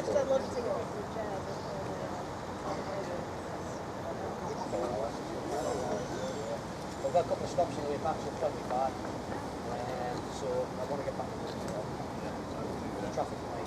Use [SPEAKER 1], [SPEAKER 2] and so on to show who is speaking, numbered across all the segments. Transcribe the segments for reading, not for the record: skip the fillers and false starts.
[SPEAKER 1] We've got a couple of stops on the way back, so probably fine. So I want to get back to the traffic light.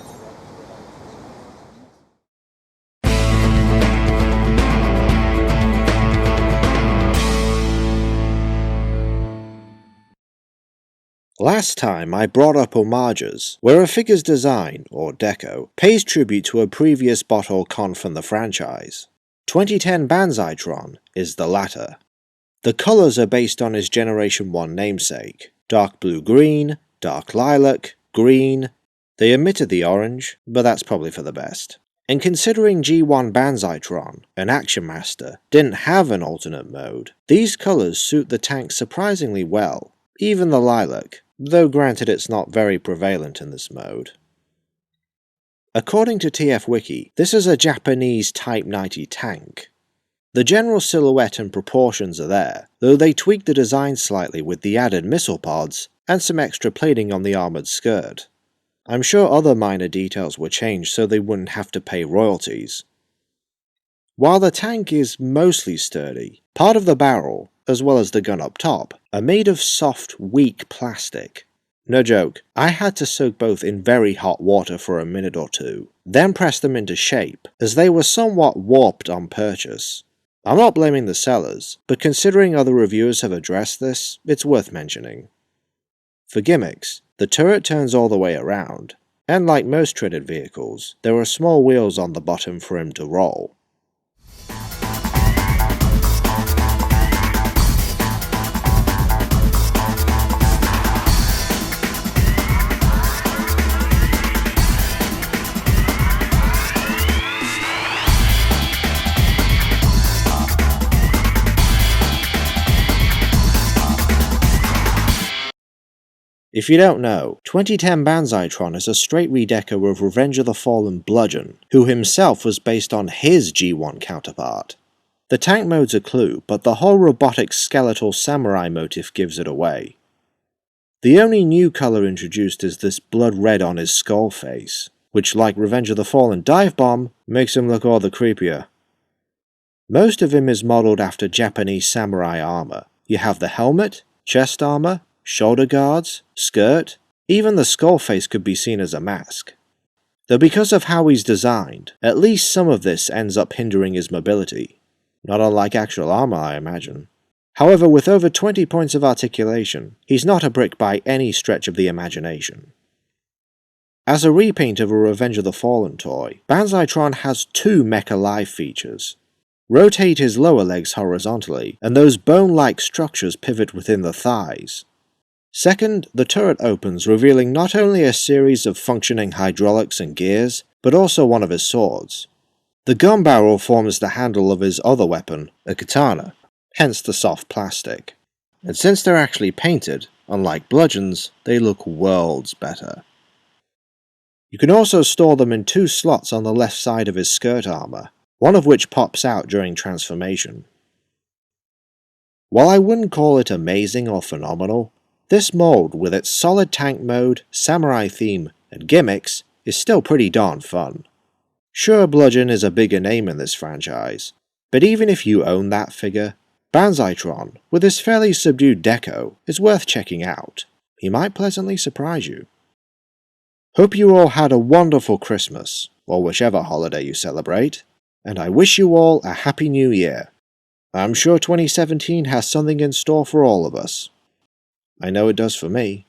[SPEAKER 2] Last time I brought up homages, where a figure's design, or deco, pays tribute to a previous bot or con from the franchise. 2010 Banzaitron is the latter. The colours are based on his Generation 1 namesake: dark blue-green, dark lilac, green. They omitted the orange, but that's probably for the best. And considering G1 Banzaitron, an Action Master, didn't have an alternate mode, these colours suit the tank surprisingly well, even the lilac, though granted it's not very prevalent in this mode. According to TF Wiki, this is a Japanese Type 90 tank. The general silhouette and proportions are there, though they tweaked the design slightly with the added missile pods and some extra plating on the armoured skirt. I'm sure other minor details were changed so they wouldn't have to pay royalties. While the tank is mostly sturdy, part of the barrel, as well as the gun up top, are made of soft, weak plastic. No joke, I had to soak both in very hot water for a minute or two, then press them into shape, as they were somewhat warped on purchase. I'm not blaming the sellers, but considering other reviewers have addressed this, it's worth mentioning. For gimmicks, the turret turns all the way around, and like most treaded vehicles, there are small wheels on the bottom for him to roll. If you don't know, 2010 Banzaitron is a straight redeco of Revenge of the Fallen Bludgeon, who himself was based on his G1 counterpart. The tank mode's a clue, but the whole robotic skeletal samurai motif gives it away. The only new colour introduced is this blood red on his skull face, which, like Revenge of the Fallen Dive Bomb, makes him look all the creepier. Most of him is modelled after Japanese samurai armour. You have the helmet, chest armour, shoulder guards, skirt, even the skull face could be seen as a mask. Though because of how he's designed, at least some of this ends up hindering his mobility. Not unlike actual armor, I imagine. However, with over 20 points of articulation, he's not a brick by any stretch of the imagination. As a repaint of a Revenge of the Fallen toy, Banzaitron has two Mecha Live features. Rotate his lower legs horizontally, and those bone-like structures pivot within the thighs. Second, the turret opens, revealing not only a series of functioning hydraulics and gears, but also one of his swords. The gun barrel forms the handle of his other weapon, a katana, hence the soft plastic. And since they're actually painted, unlike bludgeons, they look worlds better. You can also store them in two slots on the left side of his skirt armor, one of which pops out during transformation. While I wouldn't call it amazing or phenomenal, this mold, with its solid tank mode, samurai theme, and gimmicks, is still pretty darn fun. Sure, Bludgeon is a bigger name in this franchise, but even if you own that figure, Banzaitron, with his fairly subdued deco, is worth checking out. He might pleasantly surprise you. Hope you all had a wonderful Christmas, or whichever holiday you celebrate, and I wish you all a Happy New Year. I'm sure 2017 has something in store for all of us. I know it does for me.